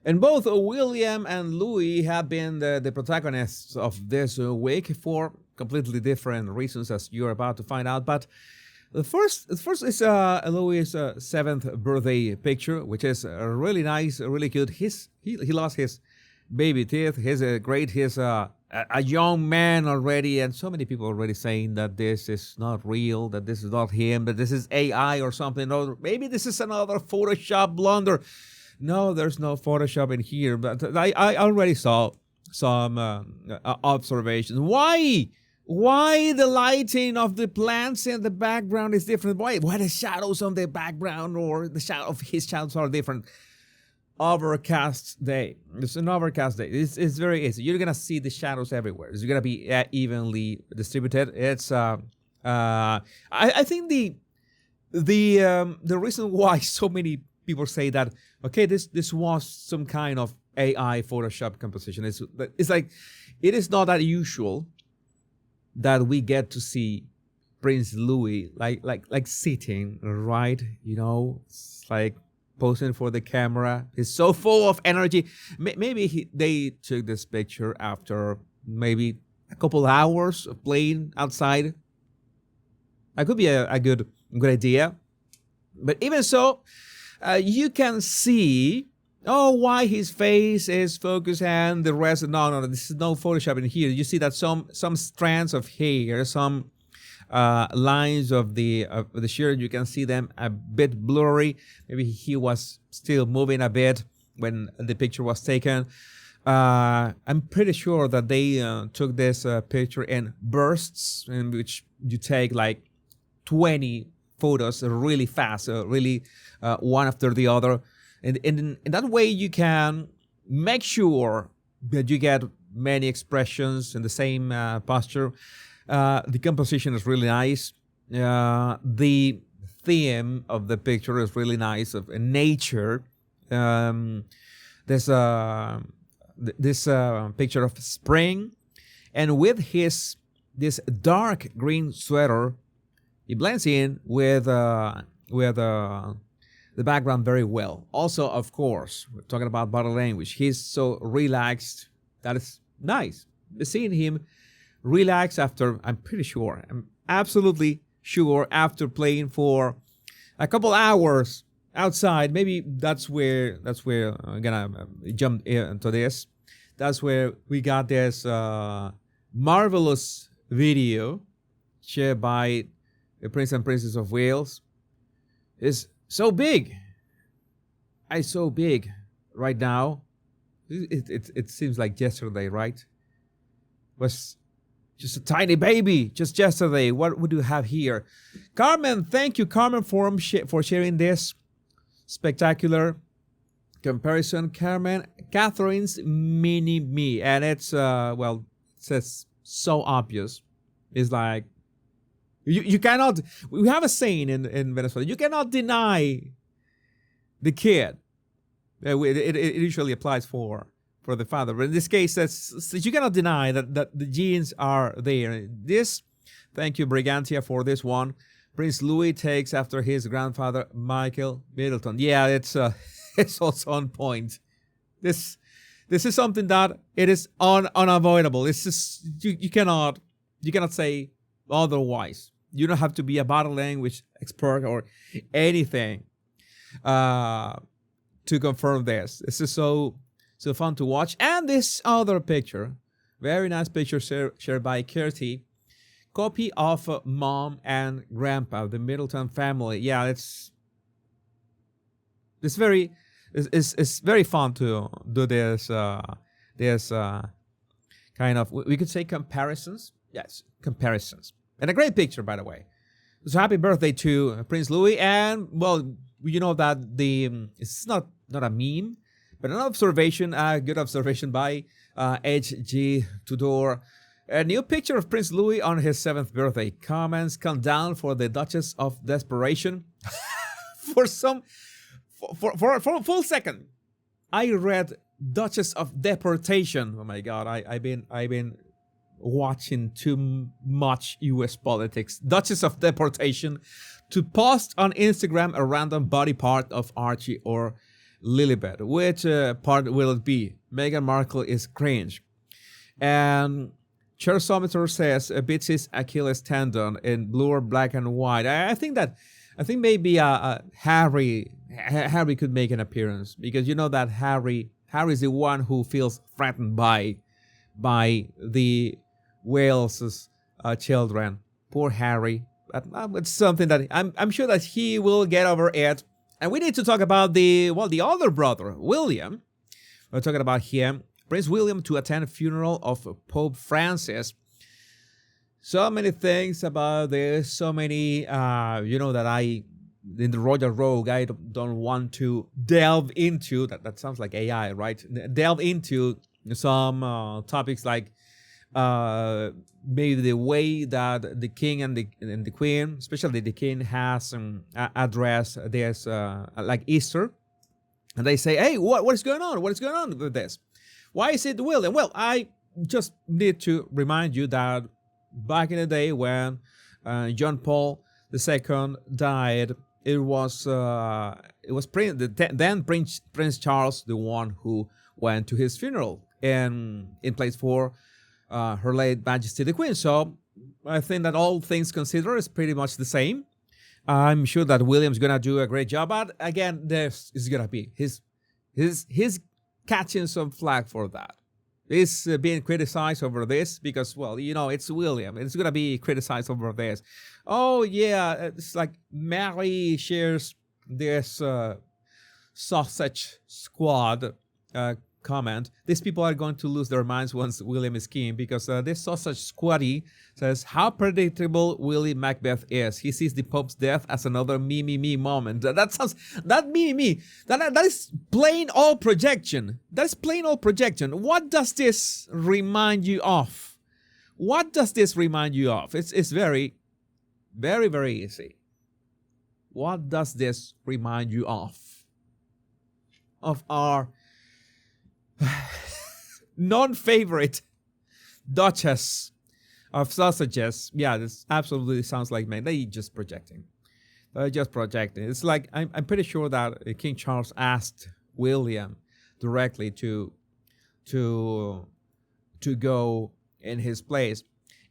And both William and Louis have been the protagonists of this week for completely different reasons, as you're about to find out. But the first is Louis' seventh birthday picture, which is really nice, really cute. He lost his baby teeth. He's great. He's a young man already, and so many people already saying that this is not real, that this is not him, that this is AI or something, or maybe this is another Photoshop blunder. No, there's no Photoshop in here, but I already saw some observations. Why the lighting of the plants in the background is different? Why the shadows on the background or the shadow of his shadows are different? Overcast day. It's an overcast day. It's very easy. You're gonna see the shadows everywhere. It's gonna be evenly distributed. It's I think the reason why so many people say that, okay, this was some kind of AI Photoshop composition. It's like, it is not that usual that we get to see Prince Louis like sitting, right, it's like posing for the camera. He's so full of energy. Maybe they took this picture after maybe a couple hours of playing outside. That could be a good idea. But even so, you can see why his face is focused and the rest. No, this is no Photoshop in here. You see that some strands of hair, some lines of the shirt, you can see them a bit blurry. Maybe he was still moving a bit when the picture was taken. I'm pretty sure that they took this picture in bursts, in which you take like 20 photos really fast, really one after the other. And in that way, you can make sure that you get many expressions in the same posture. The composition is really nice. The theme of the picture is really nice, of nature. There's this picture of spring, and with this dark green sweater, he blends in with the background very well. Also, of course, we're talking about body language. He's so relaxed. That is nice. Seeing him relax after, I'm absolutely sure, after playing for a couple hours outside. Maybe that's where I'm gonna jump into this. That's where we got this marvelous video shared by the Prince and Princess of Wales. It's so big. It's so big right now. It seems like yesterday, right? Was just a tiny baby just yesterday. What would you have here? Carmen, thank you, Carmen, for sharing this spectacular comparison. Carmen, Catherine's mini me, and it's it says so obvious. It's like, you cannot. We have a saying in Venezuela: you cannot deny the kid. It usually applies for the father, but in this case, you cannot deny that the genes are there. This, thank you, Brigantia, for this one. Prince Louis takes after his grandfather Michael Middleton. Yeah, it's also on point. This is something that it is unavoidable. It's just you cannot say otherwise. You don't have to be a body language expert or anything to confirm this. This is so fun to watch. And this other picture, very nice picture shared by Kirty, copy of Mom and Grandpa, the Middleton family. Yeah, it's very fun to do this kind of, we could say, comparisons. Yes, comparisons. And a great picture, by the way. So happy birthday to Prince Louis. And, well, you know that it's not a meme, but an observation, a good observation by H.G. Tudor. A new picture of Prince Louis on his 7th birthday. Comments come down for the Duchess of Desperation. for a full second, I read Duchess of Deportation. Oh my God, I've been watching too much U.S. politics. Duchess of Deportation, to post on Instagram a random body part of Archie or Lilibet. Which part will it be? Meghan Markle is cringe. And Chersometer says beats his Achilles tendon in blue or black and white. I think maybe Harry could make an appearance, because you know that Harry is the one who feels threatened by the Wales's children. Poor Harry. But it's something that I'm sure that he will get over it. And we need to talk about the older brother, William. We're talking about him. Prince William to attend a funeral of Pope Francis. So many things about this. So many, that in the Royal Rogue, I don't want to delve into. That sounds like AI, right? Delve into some topics like maybe the way that the king and the queen, especially the king, has addressed this like Easter. And they say, hey, what is going on? What is going on with this? Why is it William? Well, I just need to remind you that back in the day when John Paul II died, it was then Prince Charles, the one who went to his funeral in place for Her late Majesty the Queen. So I think that all things considered is pretty much the same. I'm sure that William's gonna do a great job, but again, this is gonna be his catching some flack for that. He's being criticized over this because, well, it's William. It's going to be criticized over this. Oh, yeah, it's like Mary shares this sausage squad comment. These people are going to lose their minds once William is king, because this sausage squaddy says how predictable Willie Macbeth is. He sees the Pope's death as another me moment. That is plain old projection. That is plain old projection. What does this remind you of? What does this remind you of? It's very, very, very easy. What does this remind you of? Of our non-favorite Duchess of Sausages. Yeah, this absolutely sounds like me. They're just projecting. It's like, I'm pretty sure that King Charles asked William directly to go in his place.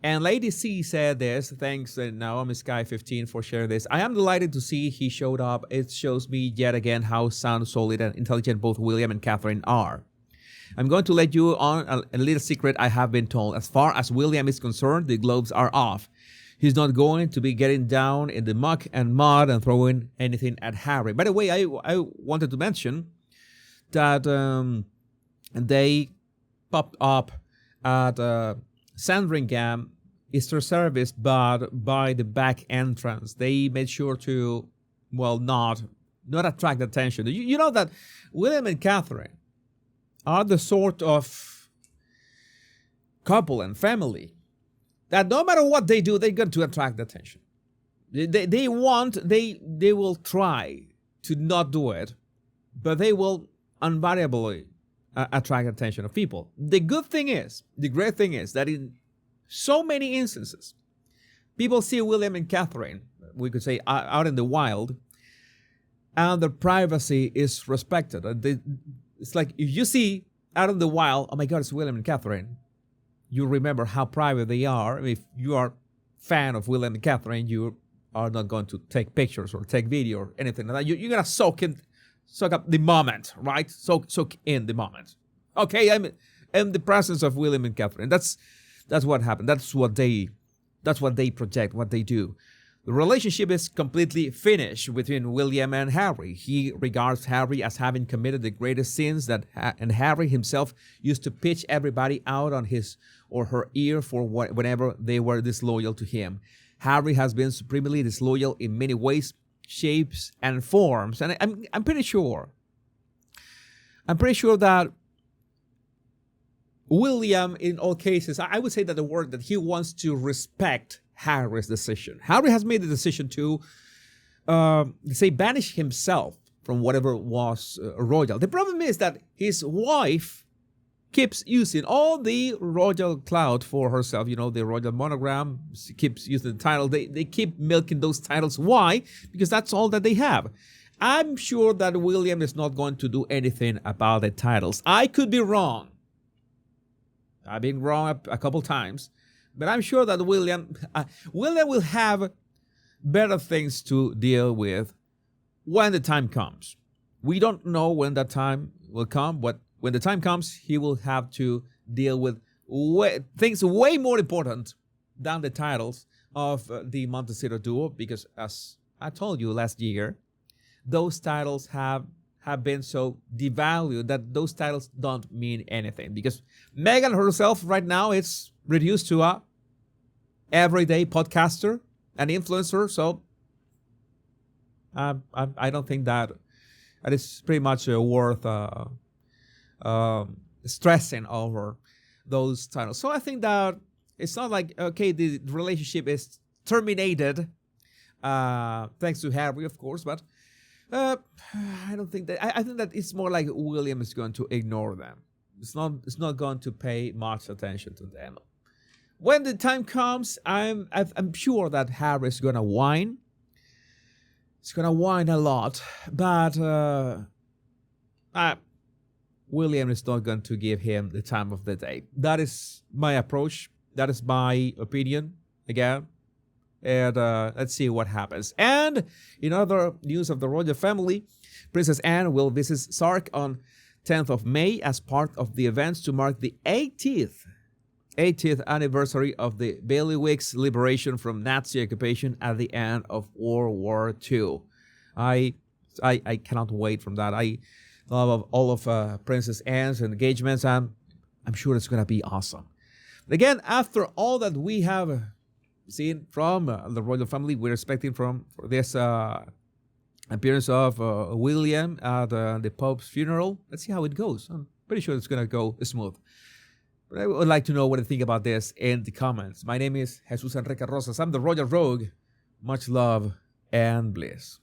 And Lady C said this. Thanks, Naomi Sky 15, for sharing this. I am delighted to see he showed up. It shows me yet again how sound, solid, and intelligent both William and Katherine are. I'm going to let you on a little secret I have been told. As far as William is concerned, the gloves are off. He's not going to be getting down in the muck and mud and throwing anything at Harry. By the way, I wanted to mention that they popped up at Sandringham Easter service, but by the back entrance. They made sure to, well, not attract attention. You know that William and Katherine are the sort of couple and family that no matter what they do, they're going to attract attention. They will try to not do it, but they will invariably attract attention of people. The great thing is that in so many instances, people see William and Katherine, we could say, out in the wild, and their privacy is respected. It's like if you see out in the wild, oh my God, it's William and Katherine, you remember how private they are. I mean, if you are a fan of William and Katherine, you are not going to take pictures or take video or anything like that. You're going to soak up the moment, right? Soak in the moment. Okay, I'm in the presence of William and Katherine. That's what happened. That's what they project, what they do. The relationship is completely finished between William and Harry. He regards Harry as having committed the greatest sins and Harry himself used to pitch everybody out on his or her ear for whenever they were disloyal to him. Harry has been supremely disloyal in many ways, shapes, and forms. And I'm pretty sure that William, in all cases, I would say that the word that he wants to respect Harry's decision. Harry has made the decision to, banish himself from whatever was royal. The problem is that his wife keeps using all the royal clout for herself. You know, the royal monogram, she keeps using the title. They keep milking those titles. Why? Because that's all that they have. I'm sure that William is not going to do anything about the titles. I could be wrong. I've been wrong a couple times, but I'm sure that William will have better things to deal with when the time comes. We don't know when that time will come, but when the time comes, he will have to deal with things way more important than the titles of the Montecito duo, because as I told you last year, those titles have been so devalued that those titles don't mean anything, because Meghan herself right now is reduced to a everyday podcaster, an influencer. So I don't think that is pretty much worth stressing over those titles. So I think that it's not like, okay, the relationship is terminated, thanks to Harry, of course, but I don't think that. I think that it's more like William is going to ignore them. It's not going to pay much attention to them. When the time comes, I'm sure that Harry is gonna whine. He's gonna whine a lot, but William is not going to give him the time of the day. That is my approach. That is my opinion. Again. And let's see what happens. And in other news of the royal family, Princess Anne will visit Sark on 10th of May as part of the events to mark the 80th anniversary of the bailiwicks' liberation from Nazi occupation at the end of World War II. I cannot wait from that. I love all of Princess Anne's engagements, and I'm sure it's going to be awesome. But again, after all that we have seen from the royal family, we're expecting for this appearance of William at the Pope's funeral. Let's see how it goes. I'm pretty sure it's going to go smooth. But I would like to know what you think about this in the comments. My name is Jesus Enrique Rosas. I'm the Royal Rogue. Much love and bliss.